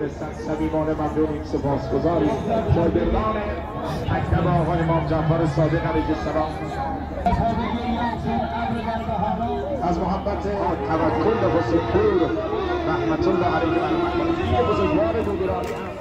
فرستند. صمیمانه ممنونیم، سپاسگزاریم. شاگردان مکتب آقای امام جعفر صادق علیه السلام از محبت توکل و حسین پور رحمت الله علیه و بزرگوار دوگرانی هم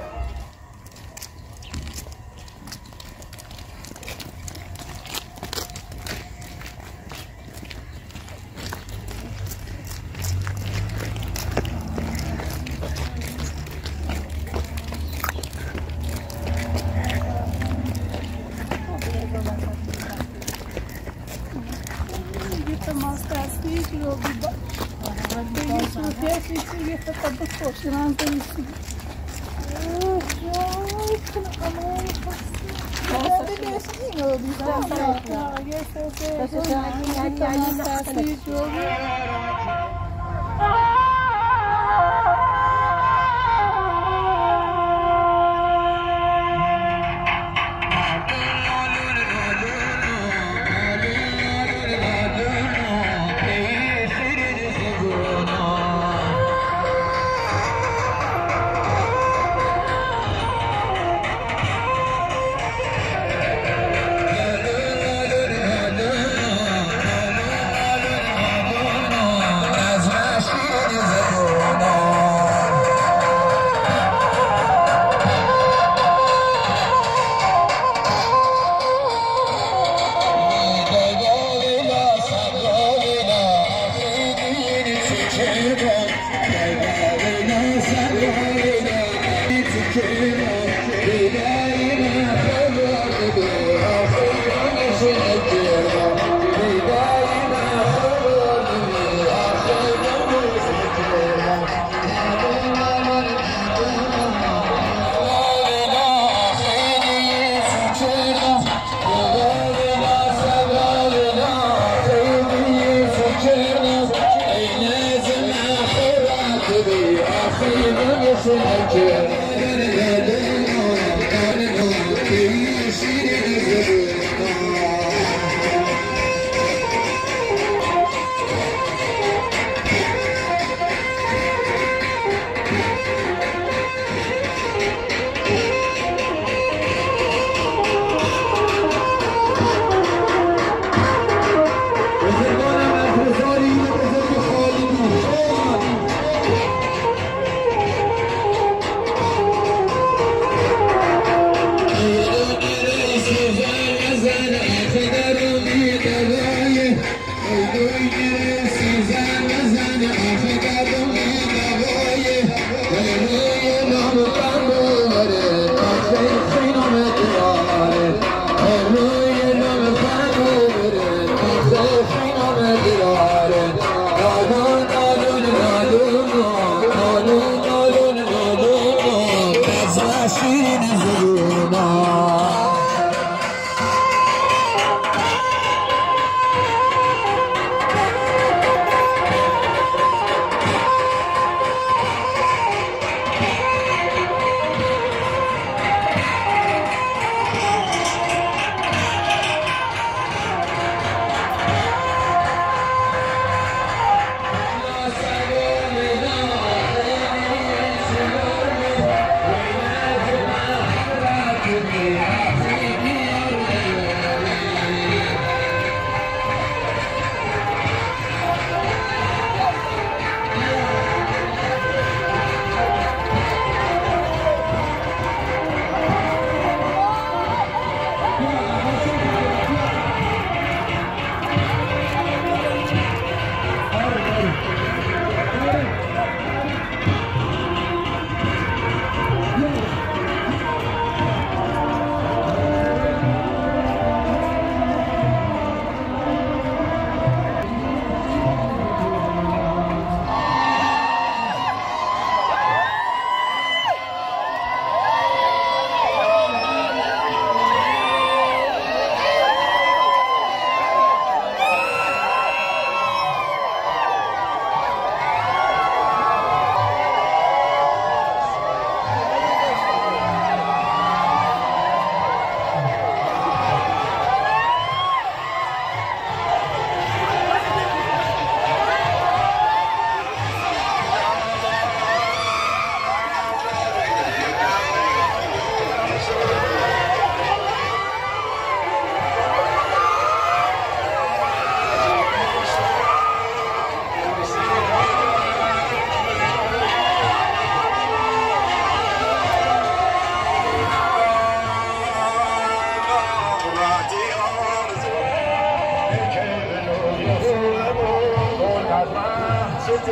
محمد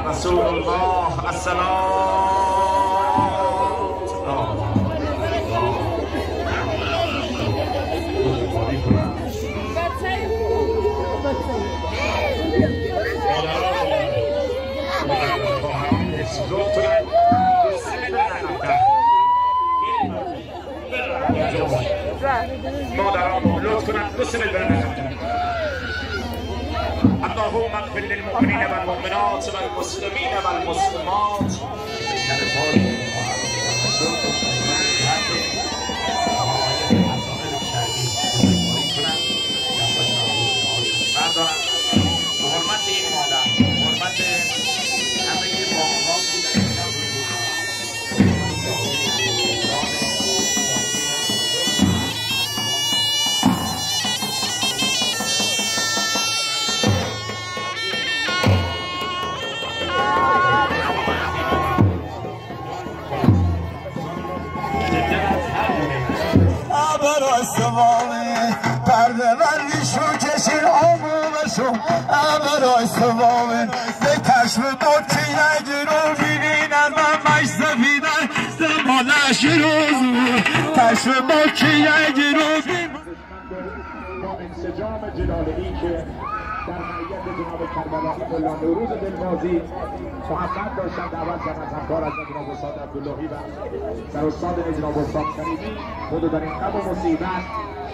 رسول الله السلام. مادران لطف کنند بسم الله. اللهم اغفر للمؤمنين والمؤمنات والمسلمين والمسلمات. حرمت این مادر، حرمت همه ماها پرده بندیشو کشید آمومشو برای سوامن به کشف بود که یه رو بینیدن من مش سفیدن زمانش روز بود کشف بود که یه رو با انسجام جلاله‌ای که در حیات جناب کربلایی ملا نوروز دلبازی محمد داشتن دعوت کردن از همکار از جناب استاد عبداللهی و در استاد جناب استاد کریمی خود در این غم و مصیبت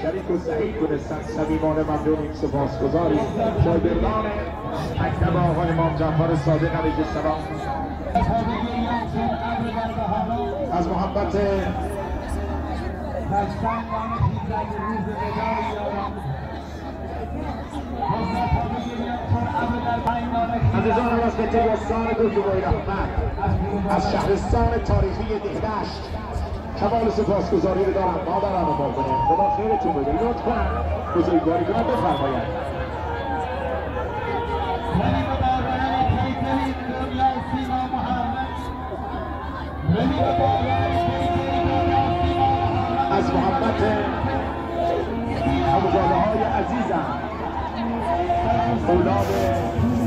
شریک و سعید دونستن. صمیمانه ممنونیم، سپاسگزاریم. شاگردان مکتب آقای امام جعفر صادق علیه السلام از محبت عزیزان واسطه یستان گلگوی رحمت از شهرستان تاریخی دهشت کمال سپاسگزاری رو دارم. مادرم رو با کنیم خدا خیرتون بده. لطفاً بزرگواری کنم بفرمایند. از محبت هموزاده های عزیزم اولاد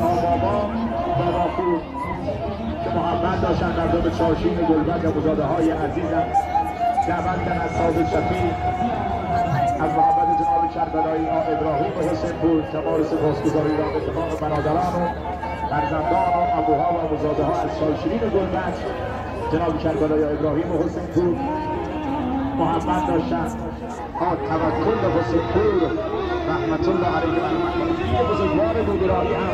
آبابا و راپور که محمد داشتن در دو چاشین گلبرگ هموزاده های عزیزم دعوت کردن از صاحب شفیع از محبت جناب کربلایی ابراهیم و حسین پور کمال سپاسگزاری را به اتفاق برادران و فرزندان و ابوها و هموزاده ها از چاشین گلبرگ جناب کربلایی ابراهیم و حسین پور محمد داشتن توکل به حسین پور رحمت الله علیه و بزرگوار دودرایی هم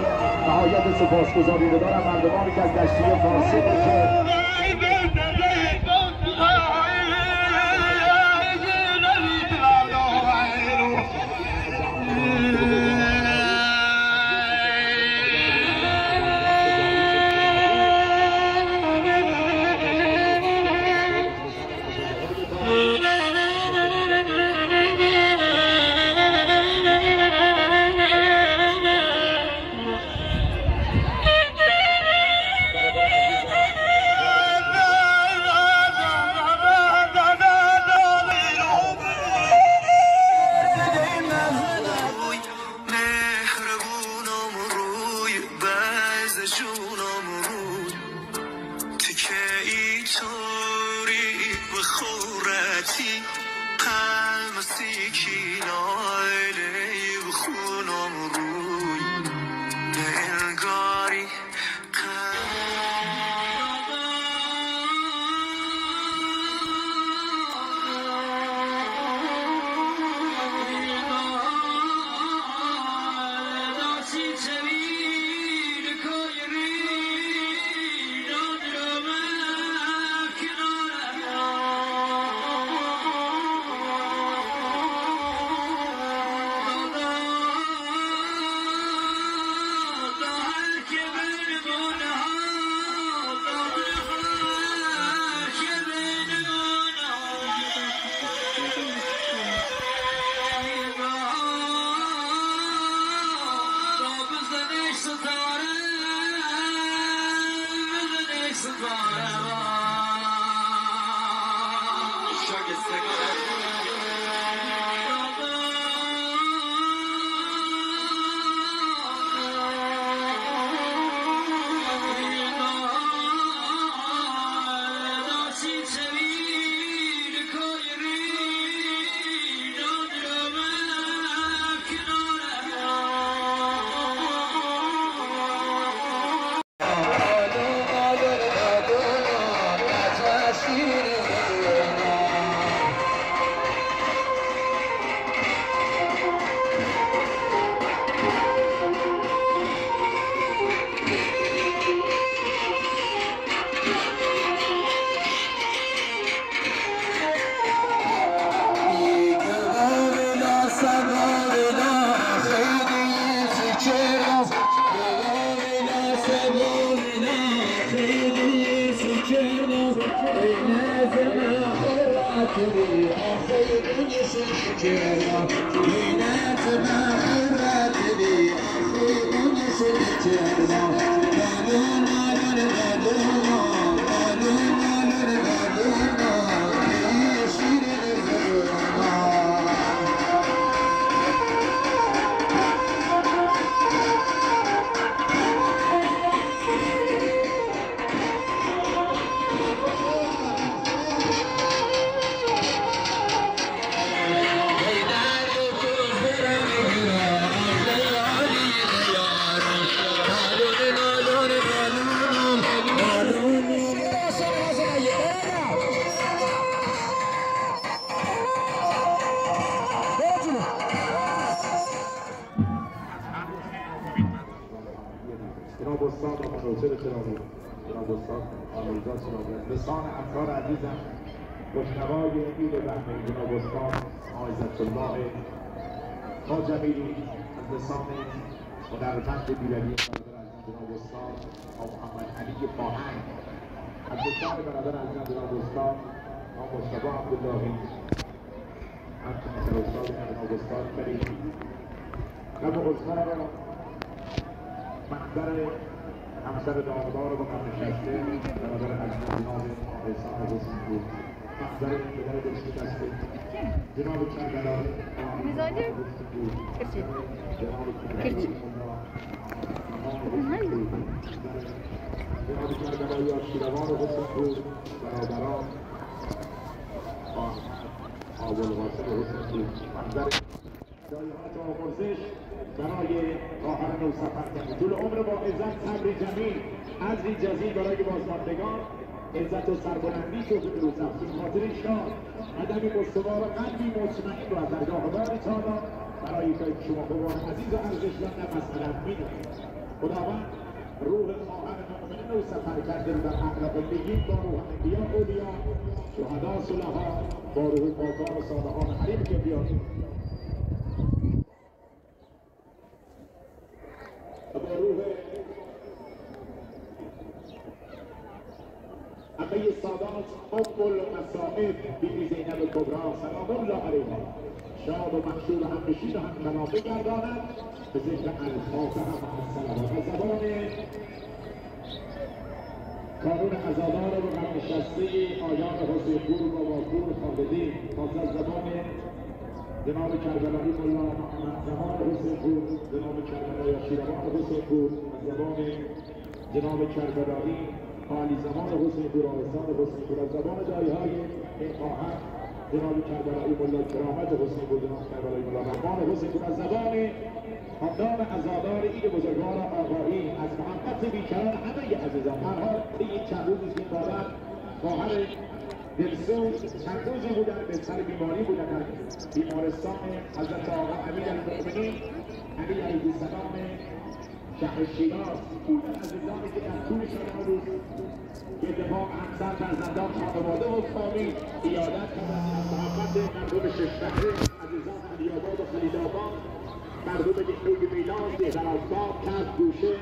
نهایت سپاسگزاری رو دارم. مردمانی که از دشتی فارسی که جناب استاد منوچهر چراغی، جناب استاد آمیرزا چراغی، لسان همکار عزیزم مشنوای عید بهمنی جناب استاد عزت الله خاجمیری از لسان هنرمند بیرانی برادر عزیزم جناب استاد محمد علی باهنگ از لسان برادر عزیزم جناب استاد مصطفی عبداللهی همچنین استاد جناب استاد کریمی و استاد محضر همسر دامدار و هم نشسته برادر عزیز جناب احسان حسین‌پور محضر پدر دلشکسته جناب کربلایی جناب کربلایی آشیروان حسین‌پور برادران ابوالقاسم حسین‌پور محضر جایحات آمرزش برای خواهر نوسفر کنید طول عمر با عزت صبر جمیل عزری جزیل برای بازماندگان عزت و سربلندی توفیق روزافزون خاطر شاد قدمی استوار و قلبی مطمئن رو از درگاهدار تالا برای که شما خوبان عزیز و ارزشمند مسئلت میدونید خداوند روح خواهر مؤمن نوسفر کرده رو در اخلاق بگید با روح انبیا اولیا شهدا صلحا با روح پاکان و صالحان حریم که بیاد با روح عقی سادات ام المصائب بیبی زینب کبری سلام الله علیها شاد و محشور و همنشین و همکلام بگرداند به ذکر الفاتحه و الصلوات از زبان کانون عزادار و برنشسته آیان حسین‌پور و واپور خالدی از زبان جناب کربلایی ملا محمد زمان حسین‌پور جناب کربلایی آشیروان حسین‌پور از زبان جناب کربلایی عالی زمان حسین‌پور آستان حسین‌پور از زبان دایه‌های این خواهر جناب کربلایی ملا کرامت حسین‌پور جناب کربلایی ملا رحمان حسین‌پور از زبان خاندان عزادار عید بزرگوار آقایی از محبت بیکران همه عزیزان من ها این چند روزی که این بابت خواهر دلسوز چند روزی بودن به سر بیماری بودن در بیمارستان حضرت آقا امیرالمؤمنین امیر علیه السلام شهر شیراز بودن عزیزانی که در طول چند روز که اتفاق همسر فرزندان خانواده و فامیل ایادت کردن از محبت مردم ششبهره عزیزان علی‌آباد و خلیل‌آباد مردم دهنوی میلاد دهرآباد کرد گوشه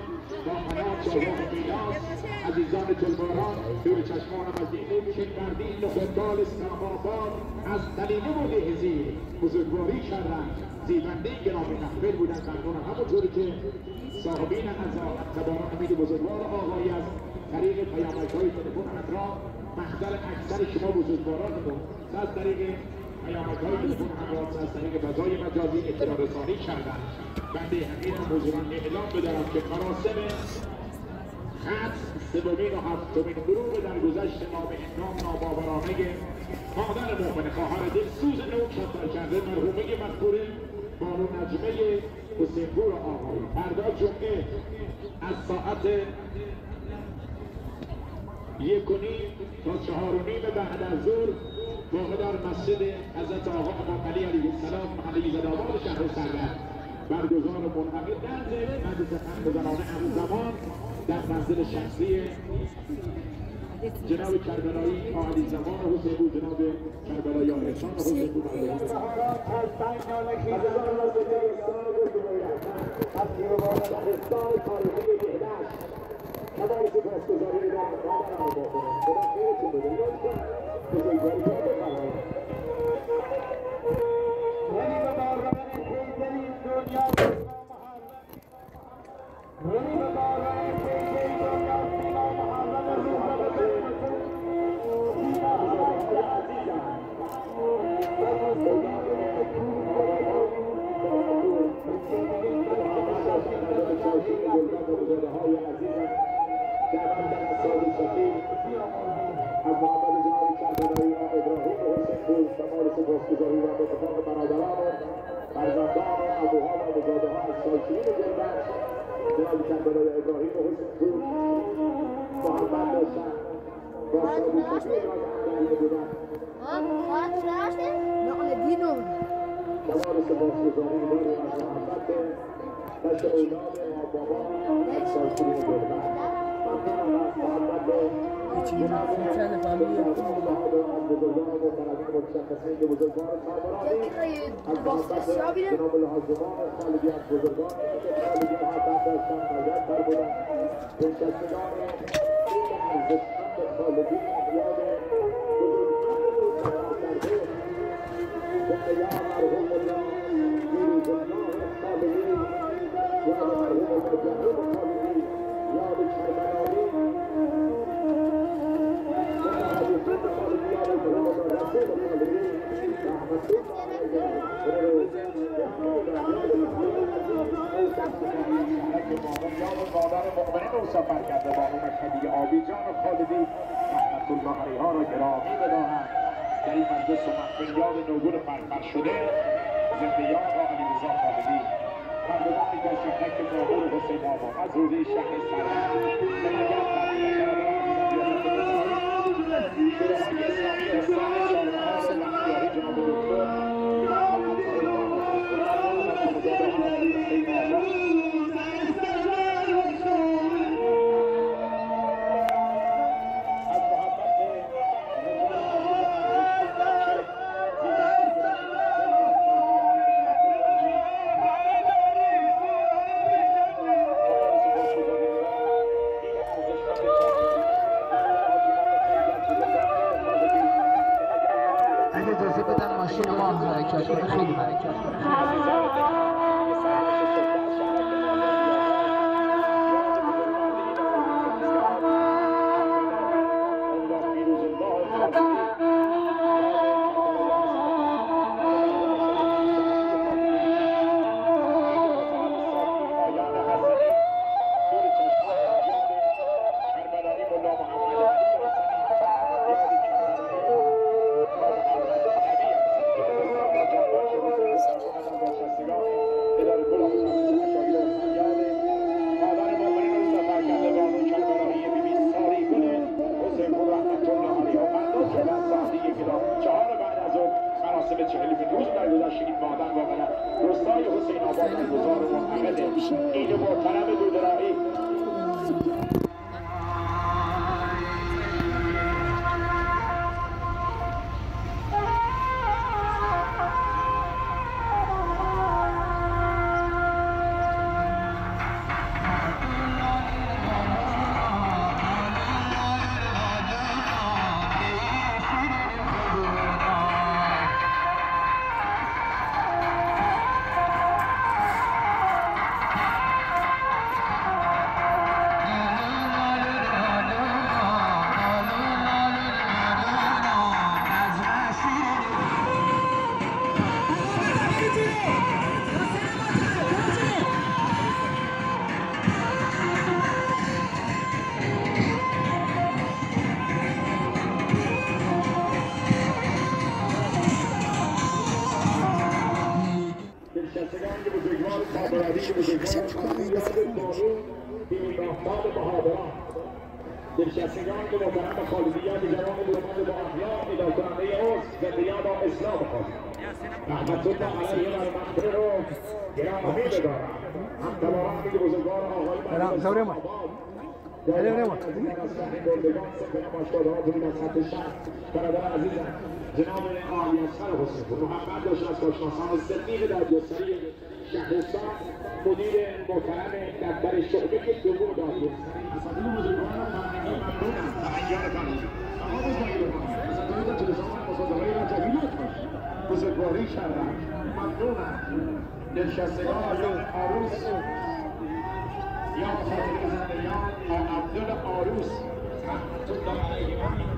با قنات شاهراه میلاد عزیزان جلباران دور چشمانم از دهنوی شنبردین و خردال اسلام‌آباد از سلیمه و دهزیر بزرگواری کردن زیبنده گرامی محفل بودن مردم همونطوری که صاحبین عزا تباران امید بزرگوار آقایی است طریق پیامک‌های تلفن همراه محضر اکثر شما بزرگوارانمون از طریق پیامک‌های تلفن همراه از طریق فضای مجازی اطلاع رسانی کردن. بنده حقیر حضوران اعلام بدارم که مراسم ختم سومین و هفتمین گروه در گذشت نام ناباورانه مادر مؤمن خواهر دلسوز نوک کرده مرحومه مذکوره بانو نجمه حسینپور آقایی فردا جمعه از ساعت 1:30 تا 4:30 بعد از ظهر واقع در مسجد حضرت آقا امام علی علیه السلام محل ایزدآباد شهر سرگرد برگزار منعقد در ضمن مجلس خطب زنانه همزمان در منزل شخصی جناب کربلایی عالی زمان حسینپور جناب کربلایی احسان حسینپور دلشستگان که محترم خالدیان جوان بلند با اخلاق اداره کننده عرس زندگیان با اسلام خواست رحمت الله علیه بر مقبره رو گرامی بدارم همتواران که بزرگوار آقای بردگان بردگان سپنه باشگاه‌ها بودیم از خط شهر برادر عزیزم جناب آقای اصغر حسین‌پور محمد داشت از کارشناسان صدیق در جستری شهرستان مدیر محترم دفتر شعبه دوم دادگستری اساتید بزرگواران فرهنگی ممنونم فرهنگیانتان آقا بزرگواران اساتید تلویزیون مصاحبه‌ای را جمیلات بزرگواری کردن ممنونم دلشستگان آقایان عروس یا خاطر زندگیان عبدال عروس رحمت الله علیه